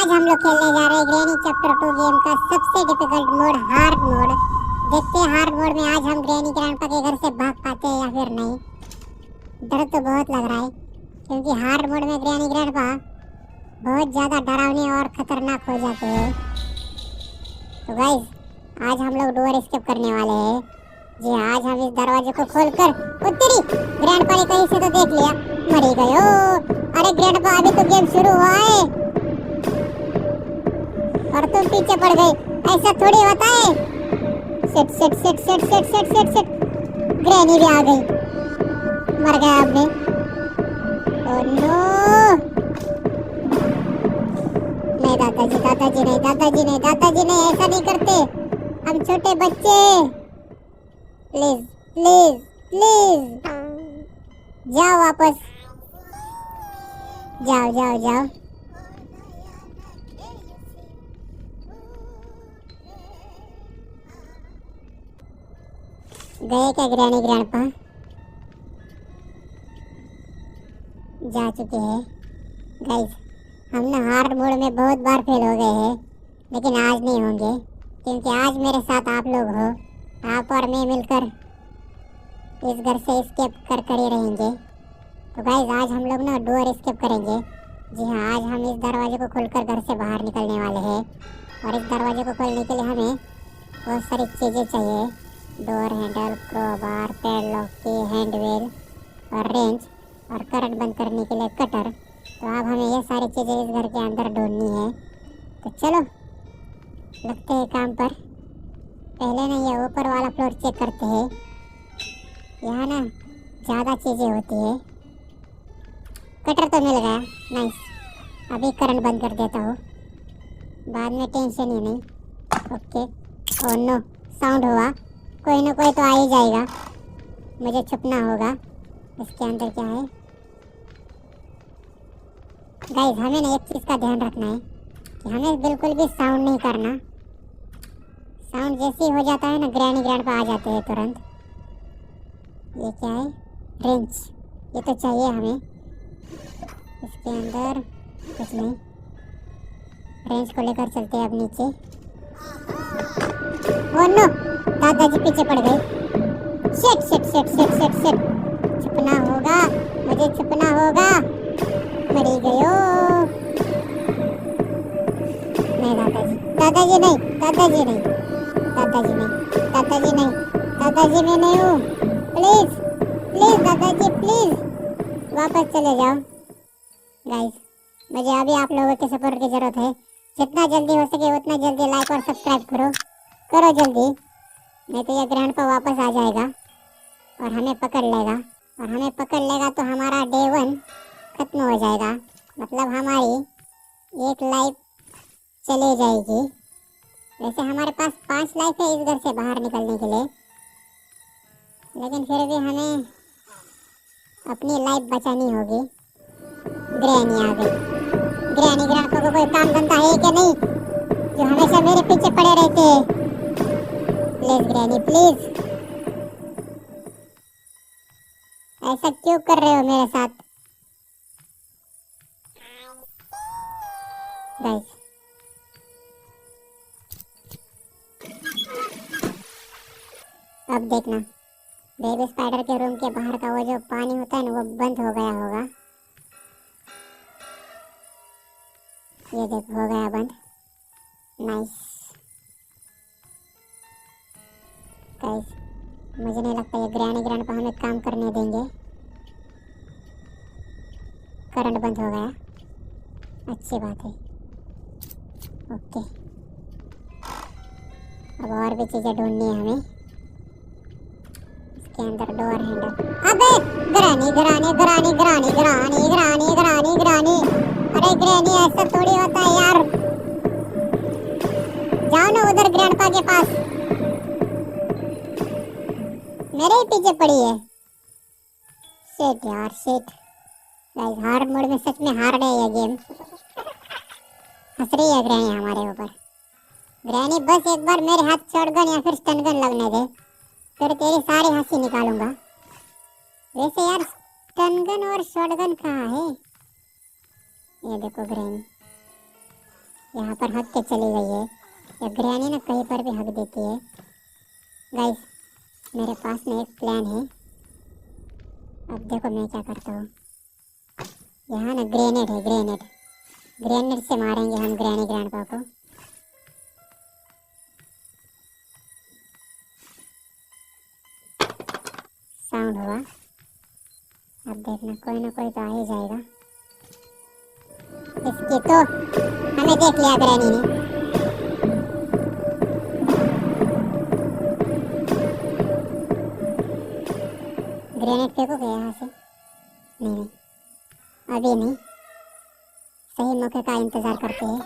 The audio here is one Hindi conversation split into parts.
आज हम लोग खेलने जा रहे हैं ग्रैनी चैप्टर 2 गेम का सबसे डिफिकल्ट मोड, हार्ड मोड। देखते हैं हार्ड मोड में आज हम ग्रैनी ग्रैंडपा के घर से भाग पाते हैं या फिर नहीं। डर तो बहुत लग रहा है क्योंकि हार्ड मोड में ग्रैनी ग्रैंडपा बहुत ज्यादा डरावनी और खतरनाक हो जाते हैं। तो गाइस आज हम लोग डोर एस्केप करने वाले हैं। जी हाँ, आज हम इस दरवाजे को खोलकर तेरी ग्रैंडपा ने कहीं से तो देख लिया, मर ही गए हो। अरे ग्रैंडपा अभी तो गेम शुरू हुआ है और तुम पीछे पड़ गए, ऐसा थोड़ी होता है। Set set set set set set set set granny भी आ गई, मर गया अब मैं। ओह नो, नहीं दादाजी दादाजी नहीं दादाजी नहीं दादाजी नहीं, ऐसा नहीं करते, हम छोटे बच्चे। प्लीज प्लीज प्लीज जाओ वापस, जाओ जाओ जाओ। गए क्या ग्रैनी ग्रैंडपा? जा चुके हैं। गाइस हम ना हार्ड मोड में बहुत बार फेल हो गए हैं, लेकिन आज नहीं होंगे क्योंकि आज मेरे साथ आप लोग हो। आप और मैं मिलकर इस घर से एस्केप कर ही रहेंगे। तो गाइस आज हम लोग ना डोर एस्केप करेंगे। जी हाँ, आज हम इस दरवाजे को खोलकर घर से बाहर निकलने वाले हैं और इस दरवाजे को खोलने के लिए हमें बहुत सारी चीज़ें चाहिए। डोर हैंडल, क्रोबार, पैडलॉक की, हैंडवेल और रेंच और करंट बंद करने के लिए कटर। तो अब हमें ये सारी चीज़ें इस घर के अंदर ढूंढनी है। तो चलो लगते हैं काम पर। पहले ना ये ऊपर वाला फ्लोर चेक करते हैं, यहाँ ना ज़्यादा चीज़ें होती है। कटर तो मिल गया, नाइस। अभी करंट बंद कर देता हूँ, बाद में टेंशन ही नहीं। ओके, ओह नो, साउंड हुआ, कोई ना कोई तो आ ही जाएगा, मुझे छुपना होगा। इसके अंदर क्या है? गाइस हमें ना एक चीज़ का ध्यान रखना है कि हमें बिल्कुल भी साउंड नहीं करना। साउंड जैसे ही हो जाता है ना, ग्रैनी ग्रैंडपा आ जाते हैं तुरंत। ये क्या है? रेंच, ये तो चाहिए हमें। इसके अंदर कुछ नहीं, रेंच को लेकर चलते हैं अब नीचे। ओह नो, दादाजी पीछे पड़ गए। Shit shit shit shit shit shit, छुपना होगा, मुझे छुपना होगा, मरी गयो। नहीं दादाजी दादाजी नहीं दादाजी नहीं दादाजी नहीं दादाजी नहीं दादाजी मैं नहीं हूँ। प्लीज प्लीज दादाजी प्लीज वापस चले जाओ। गाइस मुझे अभी आप लोगों के सपोर्ट की जरूरत है। जितना जल्दी हो सके उतना जल्दी लाइक और सब्सक्राइब करो जल्दी, नहीं तो ये ग्रैंडपा वापस आ जाएगा और हमें पकड़ लेगा। और हमें पकड़ लेगा तो हमारा डे 1 खत्म हो जाएगा, मतलब हमारी एक लाइफ चली जाएगी। वैसे हमारे पास 5 लाइफ है इस घर से बाहर निकलने के लिए, लेकिन फिर भी हमें अपनी लाइफ बचानी होगी। ग्रैनी आ गई। ग्रैनी ग्रैंडपा को कोई काम धंधा है क्या नहीं, जो हमेशा मेरे पीछे पड़े रहते हैं? प्लीज ग्रैनी प्लीज, ऐसा क्यों कर रहे हो मेरे साथ? गाइस अब देखना, बेबी स्पाइडर के रूम के बाहर का वो जो पानी होता है ना, वो बंद हो गया होगा। ये देख, हो गया बंद, नाइस। गाइस मुझे नहीं लगता ये ग्रैनी ग्रैंडपा हमें काम करने देंगे। करंट बंद हो गया, अच्छी बात है। ओके, अब और भी चीज़ें ढूंढनी है हमें। इसके अंदर डोर हैंडल, अबे granny granny granny granny granny granny granny granny, अरे ग्रैनी ऐसा थोड़ी होता है यार। जाओ ना उधर ग्रैंडपा के पास, मेरे ही पीछे पड़ी है। शिट यार शिट। गाइस हार्ड मोड में सच में हार्ड है ये गेम। हंस रही है ग्रैनी हमारे ऊपर। ग्रैनी बस एक बार मेरे हाथ शॉटगन या फिर स्टनगन लगने दे, फिर तेरी सारी हंसी निकालूंगा। वैसे यार स्टनगन और शॉटगन कहाँ है? ये देखो ग्रैनी, यहाँ पर हक के चली गई है। या ग्रैनी ना कहीं पर भी हक देती है। गाइस मेरे पास में एक प्लान है। अब देखो मैं क्या करता हूँ। यहाँ ना ग्रेनेड है, ग्रेनेड। ग्रेनेड से मारेंगे हम ग्रैनी ग्रैंडपा को। साउंड हुआ। अब देखना कोई ना कोई तो आ ही जाएगा। इसकी तो हमें देख लिया ग्रैनी ने। ग्रेनेड फेंकोगे यहाँ से? नहीं नहीं, अभी नहीं। सही मौके का इंतजार करते हैं।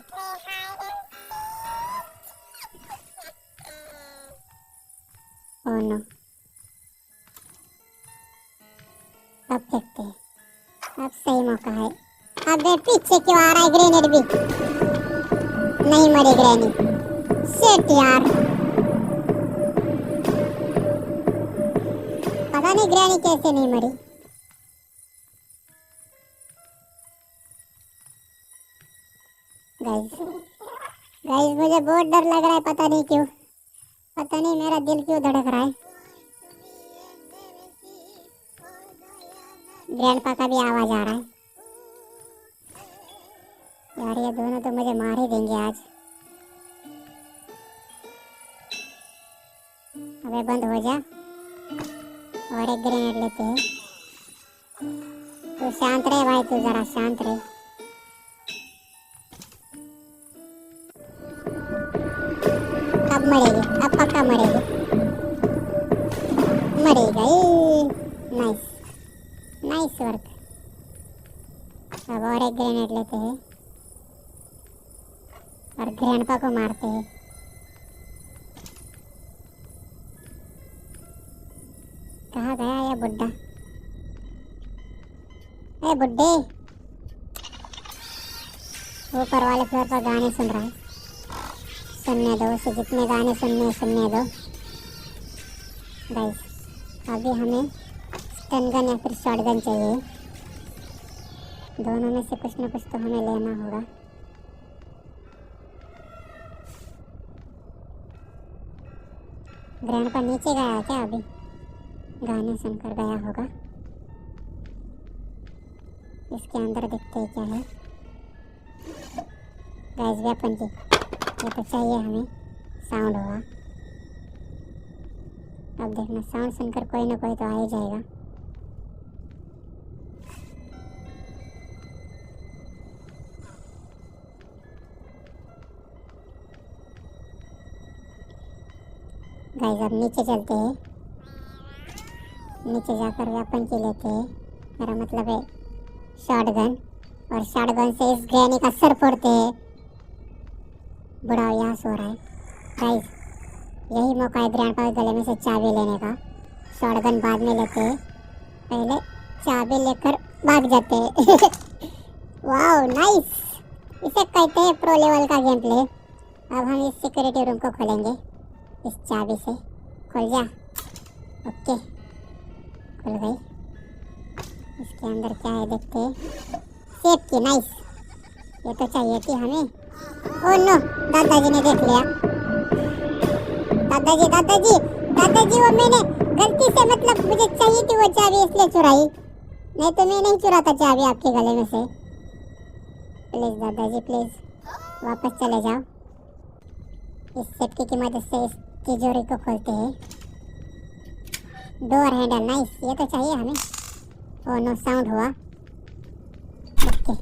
ओह नो, अब फेंकते हैं। अब सही मौका है। अबे पीछे क्यों आ रहा है ग्रेनेड भी? नहीं मरी ग्रैनी। शिट यार, पता नहीं ग्रैनी कैसे नहीं मरी। गाइस गाइस मुझे बहुत डर लग रहा है, पता नहीं क्यों। पता नहीं मेरा दिल क्यों धड़क रहा है। ग्रैंडपा का भी आवाज आ रहा है। यार ये दोनों तो मुझे मार ही देंगे आज। अबे बंद हो जा। और एक ग्रेनेड लेते हैं। तू शांत रहे भाई, तू जरा शांत रहे। अब मरेगी, अब पक्का मरेगी। मरी गई। Nice nice work. अब और एक ग्रेनेड लेते हैं और ग्रैंडपा को मारते हैं। कहाँ गया ये बुड्ढा? ए बुड्ढे, ऊपर वाले फ्लोर पर गाने सुन रहा है। सुनने दो उसे, जितने गाने सुनने दो। गाइस अभी हमें स्टन गन या फिर शॉट गन चाहिए। दोनों में से कुछ ना कुछ तो हमें लेना होगा। ग्रैंडपा नीचे गया क्या? अभी गाने सुनकर गया होगा। इसके अंदर देखते हैं क्या है। गाइस वेपन की ये तो चाहिए हमें। साउंड हुआ। अब देखना, साउंड सुनकर कोई ना कोई तो आ ही जाएगा। गाइस अब नीचे चलते हैं। नीचे जाकर वेपन की लेते हैं। मेरा मतलब है शॉटगन। और शॉटगन से इस ग्रैनी का सर फोड़ते हैं। बड़ा यहाँ सो रहा है। गाइस यही मौका है ग्रैंडपा के गले में से चाबी लेने का। शॉटगन बाद में लेते हैं, पहले चाबी लेकर भाग जाते हैं। वाओ नाइस, इसे कहते हैं प्रो लेवल का गेम प्ले। अब हम इस सिक्योरिटी रूम को खोलेंगे इस चाबी से। खुल जा। ओके खुल गई। इसके अंदर क्या है देखते हैं। सेफ की, नाइस। ये तो चाहिए थी हमें। ओह नो, दादाजी ने देख लिया। दादाजी दादाजी दादाजी, वो मैंने गलती से, मतलब मुझे चाहिए थी वो चाबी इसलिए चुराई। नहीं तो मैं नहीं चुराता चाबी आपके गले में से। प्लीज दादाजी प्लीज वापस चले जाओ। इस सेफ्टी की मदद से इस तिजोरी को खोलते हैं। डोर हैंडल, नाइस, ये तो चाहिए हमें। ओह नो, साउंड हुआ। ओके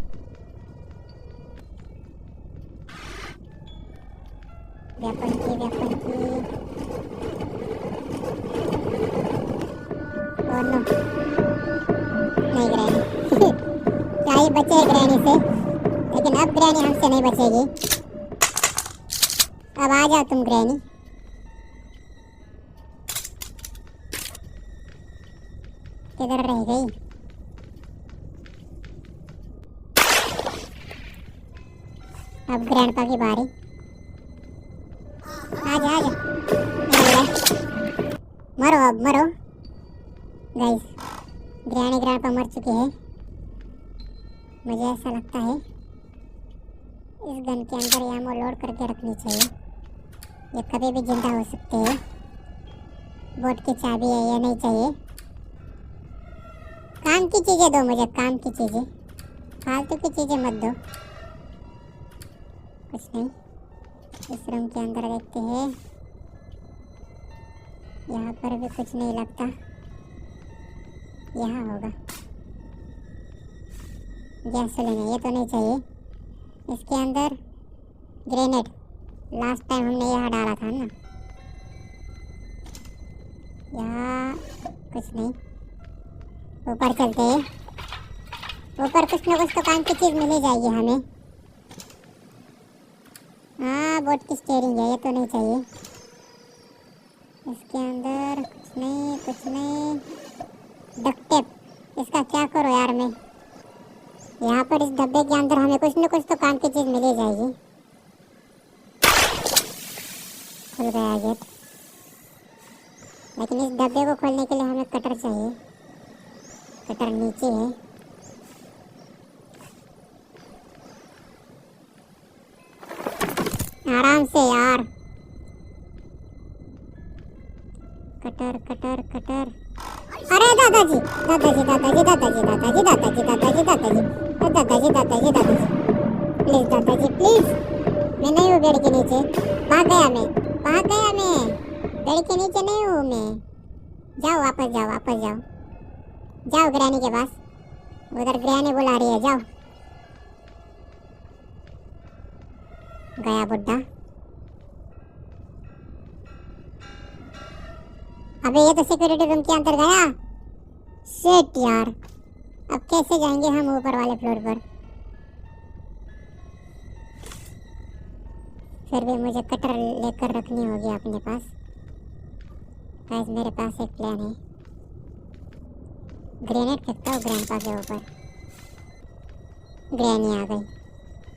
वेपन की ओह नो, नहीं ग्रैनी। क्या ही बचे ग्रैनी से, लेकिन अब ग्रैनी हमसे नहीं बचेगी। अब आ जाओ तुम ग्रैनी। किधर रह गई? अब ग्रैंडपा की बारी। आजा आजा, मरो अब मरो। गाइस ग्रैनी ग्रैंडपा मर चुके हैं, मुझे ऐसा लगता है। इस गन के अंदर एमो लोड करके रखनी चाहिए, ये कभी भी जिंदा हो सकते हैं। बोट की चाबी है, ये नहीं चाहिए। काम की चीजें दो मुझे, काम की चीजें, फालतू की चीजें मत दो। कुछ नहीं। इस रूम के अंदर देखते हैं, यहाँ पर भी कुछ नहीं लगता, यहाँ होगा। गैसोलीन है, ये तो नहीं चाहिए। इसके अंदर ग्रेनेड, लास्ट टाइम हमने यहाँ डाला था ना। यहाँ कुछ नहीं, ऊपर चलते हैं। ऊपर कुछ ना कुछ तो काम की चीज़ मिल ही जाएगी हमें। हाँ, बोट की स्टीयरिंग है, ये तो नहीं चाहिए। इसके अंदर कुछ नहीं, कुछ नहीं। डक्ट टेप, इसका क्या करो यार मैं। यहाँ पर इस डब्बे के अंदर हमें कुछ न कुछ तो काम की चीज़ मिल ही जाएगी। खुल गया गेट, लेकिन इस डब्बे को खोलने के लिए हमें कटर चाहिए। कटर नीचे है। आराम से यार, कटर कटर कटर। अरे दादाजी दादाजी दादाजी दादाजी दादाजी दादाजी दादाजी दादाजी दादाजी दादाजी दादाजी, प्लीज दादाजी प्लीज। मैं नहीं हूँ पेड़ के नीचे, भाग गया मैं, भाग गया मैं। पेड़ के नीचे नहीं हूँ मैं। जाओ, वापस जाओ, वापस जाओ, जाओ ग्रैनी के पास। उधर ग्रैनी बुला रही है, जाओ। गया बुड्ढा। अबे ये तो सिक्योरिटी रूम के अंदर गया। शिट यार, अब कैसे जाएंगे हम ऊपर वाले फ्लोर पर। फिर भी मुझे कटर लेकर रखनी होगी अपने पास। गाइस मेरे पास एक प्लान है। ग्रेनेड फेंकता हूँ ग्रैंडपा के ऊपर। ग्रैनी आ गई,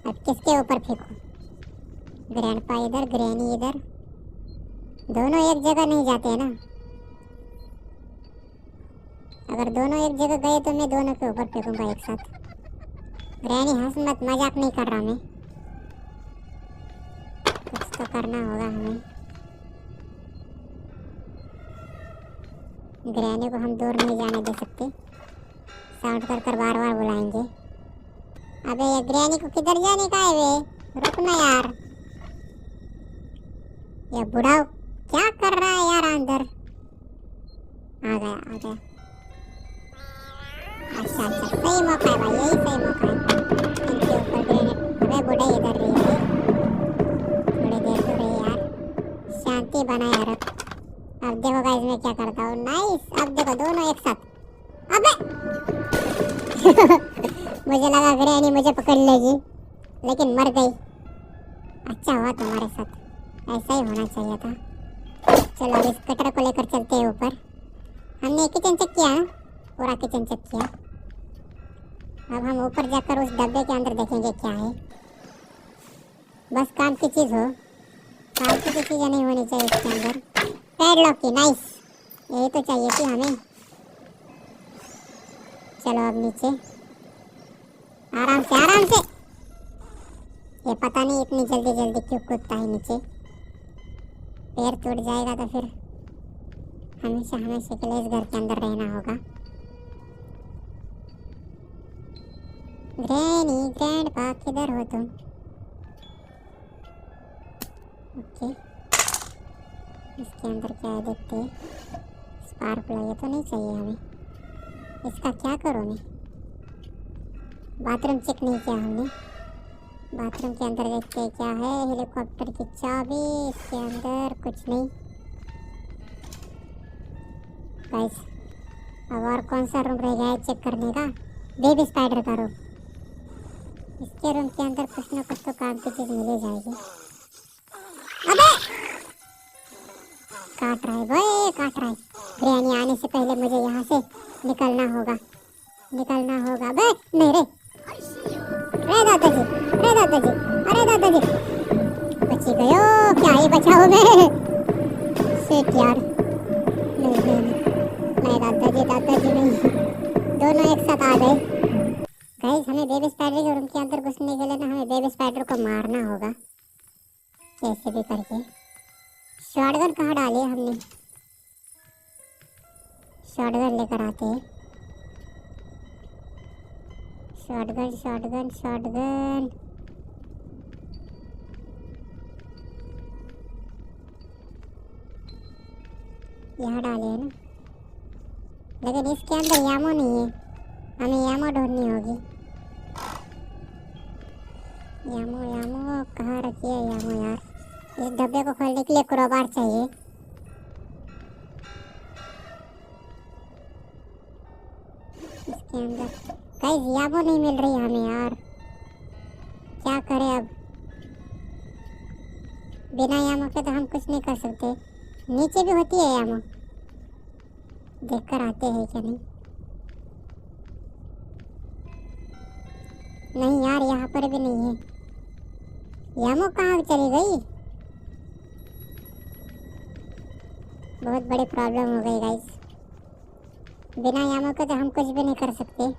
अब किसके ऊपर फेंकूं? ग्रैंडपा इधर, ग्रैनी इधर, दोनों एक जगह नहीं जाते हैं ना। अगर दोनों एक जगह गए तो मैं दोनों के ऊपर फेंकूंगा एक साथ। ग्रैनी हंस मत, मजाक नहीं कर रहा मैं। कुछ तो करना होगा हमें। ग्रैनी को हम दूर नहीं जाने दे सकते, साउंड कर कर बार बार बुलाएंगे। अबे ये ग्रैनी को किधर जाने का है वे? रुकना यार। ये बुढ़ाऊ क्या कर रहा है यार अंदर? आ गया, आ गया। अच्छा अच्छा, सही मौका है भाई, यही सही मौका है। इनके ऊपर ग्रेनेड। अबे बुढ़ा इधर रही है, थोड़ी देर तो रही यार, शांति बनाए रख। अब देखो गाइस मैं क्या करता हूँ। नाइस, अब देखो दोनों एक साथ। अबे मुझे लगा ग्रैनी मुझे पकड़ लेगी, लेकिन मर गई। अच्छा हुआ तुम्हारे साथ, ऐसा ही होना चाहिए था। चलो अब इस कटर को लेकर चलते हैं ऊपर। हमने किचन चेक किया ना, पूरा किचन चेक किया। अब हम ऊपर जाकर उस डब्बे के अंदर देखेंगे क्या है। बस काम की चीज़ हो, फालतू की चीज़ें नहीं होनी चाहिए इसके अंदर। पैडलॉक की, नाइस, यही तो चाहिए थी हमें। चलो अब नीचे, आराम से आराम से। ये पता नहीं इतनी जल्दी जल्दी क्यों कूदता है नीचे। पैर टूट जाएगा तो फिर हमेशा हमेशा के लिए इस घर के अंदर रहना होगा। ग्रैनी, ग्रैंडपा किधर हो तुम? ओके, इसके अंदर क्या है देखते हैं। स्पार्क ये तो नहीं चाहिए हमें। इसका क्या करूँ मैं? बाथरूम चेक नहीं किया हमने। बाथरूम के अंदर देखते हैं क्या है। हेलीकॉप्टर की चाबी, इसके अंदर कुछ नहीं। गाइस अब और कौन सा रूम रह गया है चेक करने का? बेबी स्पाइडर का रूम। इसके रूम के अंदर कुछ ना कुछ तो काम की चीज़ मिल ही जाएगी। अबे काट रहा है भाई, काट रहा है। ग्रैनी आने से पहले मुझे यहाँ से निकलना होगा, निकलना होगा। बे नहीं रे, अरे दादाजी, अरे दादाजी, अरे दादाजी, बची गयो। क्या ही बचाओ मैं। शिट यार, नहीं नहीं नहीं दादाजी, दादाजी नहीं, दोनों एक साथ आ गए। गाइस हमें बेबी स्पाइडर के रूम के अंदर घुसने के लिए ना हमें बेबी स्पाइडर को मारना शॉटगन शॉटगन शॉटगन। यहाँ डाले है ना, लेकिन इसके अंदर यामो नहीं है, हमें यामो ढूंढनी होगी। यामो यामो कहाँ रखी है यामो यार? इस डब्बे को खोलने के लिए क्रोबार चाहिए। इसके अंदर गाइस यामो नहीं मिल रही हमें यार, क्या करें अब? बिना यामो के तो हम कुछ नहीं कर सकते। नीचे भी होती है यामो, देखकर आते हैं क्या? नहीं नहीं यार, यहाँ पर भी नहीं है। यामो कहाँ चली गई? बहुत बड़ी प्रॉब्लम हो गई गाइस। बिना यामो के तो हम कुछ भी नहीं कर सकते।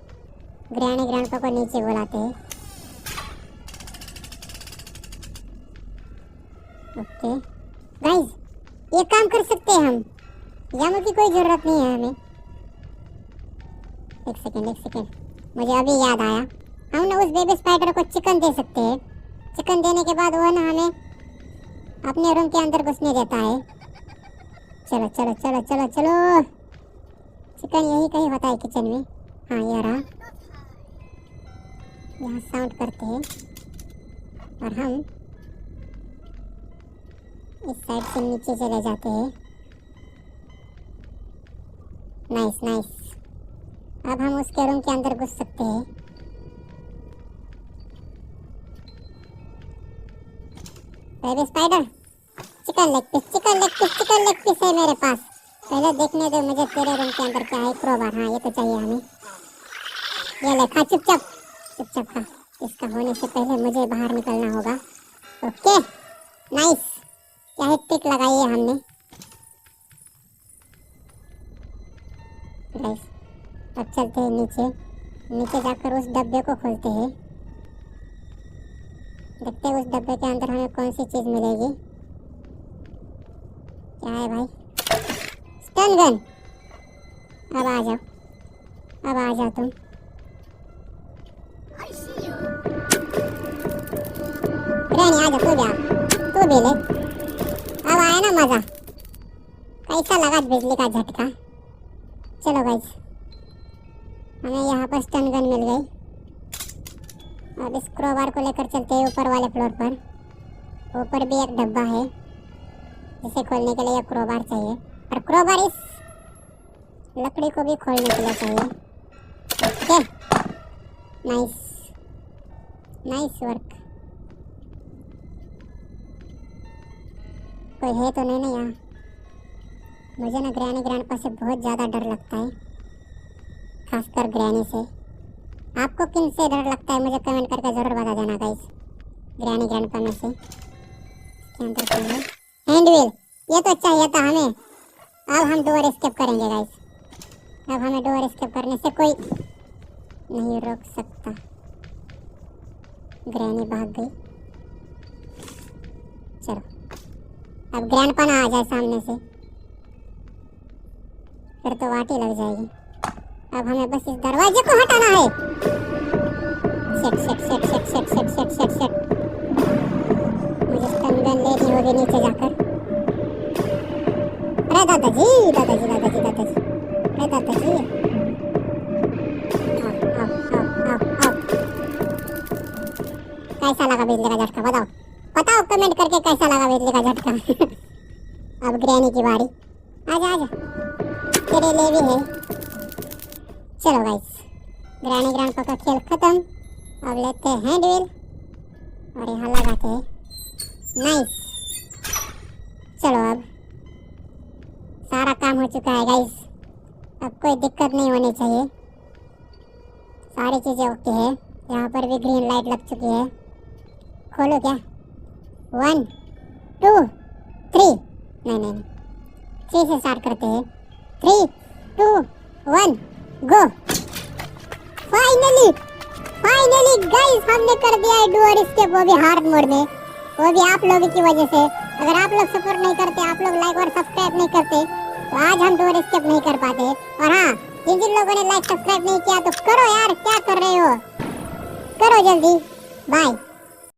ग्रैनी ग्रैंडपा को नीचे बुलाते हैं। ओके गाइस, ये काम कर सकते हैं हम, यामो की कोई जरूरत नहीं है हमें। एक सेकेंड, मुझे अभी याद आया, हम ना उस बेबी स्पाइडर को चिकन दे सकते हैं। चिकन देने के बाद वो ना हमें अपने रूम के अंदर घुसने देता है। चलो चलो चलो चलो चलो, चिकन यही कहीं होता है किचन में। हाँ ये रहा, यहाँ साउंड करते हैं और हम इस साइड से नीचे चले जाते हैं। नाइस नाइस, अब हम उसके रूम के अंदर घुस सकते हैं। Baby spider, chicken leg piece, chicken leg piece, chicken leg piece है मेरे पास। पहले देखने दो मुझे तेरे रूम के अंदर क्या है। क्रोबार, हाँ ये तो चाहिए हमें। ये ले खा, चुपचाप चुपचाप खा। इसका होने से पहले मुझे बाहर निकलना होगा। ओके नाइस, क्या ही ट्रिक लगाई है हमने गाइस। अब चलते हैं नीचे, नीचे जाकर उस डब्बे को खोलते हैं। देखते हैं उस डब्बे के अंदर हमें कौन सी चीज मिलेगी। क्या है भाई? Stun gun. अब आ जाओ, अब आ जाओ तुम। ग्रैनी आ जा, तू जा, तू भी ले। अब आया ना मजा, कैसा लगा बिजली का झटका? चलो गाइस, हमें यहाँ पर स्टन गन मिल गई। अब इस क्रोबार को लेकर चलते हैं ऊपर वाले फ्लोर पर। ऊपर भी एक डब्बा है जिसे खोलने के लिए क्रोबार चाहिए, और क्रोबार इस लकड़ी को भी खोलने के लिए चाहिए। Okay nice nice work. कोई है तो नहीं ना यहाँ? मुझे ना ग्रैनी ग्रैंडपा से बहुत ज़्यादा डर लगता है, खासकर ग्रैनी से। आपको किन से डर लगता है मुझे कमेंट करके ज़रूर बता देना गाइस। ग्रैनी ग्रैंडपा में से क्या अंदर क्या है? हैंडविल, ये तो चाहिए था हमें। अब हम डोर एस्केप करेंगे गाइस। अब हमें डोर एस्केप करने से कोई नहीं रोक सकता। ग्रैनी भाग गई। चलो, अब ग्रैंडपा ना आ जाए सामने से, फिर तो वाटी लग जाएगी। अब हमें बस इस दरवाजे को हटाना है। Set set set set set set set set set. मुझे स्टन गन लेनी होगी नीचे जाकर। अरे दादाजी दादाजी दादाजी दादाजी, अरे दादाजी, आओ आओ आओ आओ आओ। कैसा लगा बिजली का झटका? बताओ बताओ कमेंट करके कैसा लगा बिजली का झटका। अब ग्रैनी की बारी, आजा आजा, तेरे लिए भी है। चलो गाइस, ग्रैनी ग्रैंडपा का खेल खत्म। अब लेते हैं हैंडविल और यहाँ लगाते हैं। नाइस, चलो अब सारा काम हो चुका है गाइस। अब कोई दिक्कत नहीं होनी चाहिए, सारी चीज़ें ओके है। यहाँ पर भी ग्रीन लाइट लग चुकी है। खोलो क्या? 1 2 3, नहीं नहीं 3 से स्टार्ट करते हैं। 3 2 1 गो। फाइनली फाइनली गाइस, हमने कर दिया है डोर एस्केप, वो भी हार्ड मोड में, वो भी आप लोगों की वजह से। अगर आप लोग सपोर्ट नहीं करते, आप लोग लाइक और सब्सक्राइब नहीं करते, तो आज हम डोर एस्केप नहीं कर पाते। और हाँ, जिन जिन लोगों ने लाइक सब्सक्राइब नहीं किया तो करो यार, क्या कर रहे हो? करो जल्दी। बाय।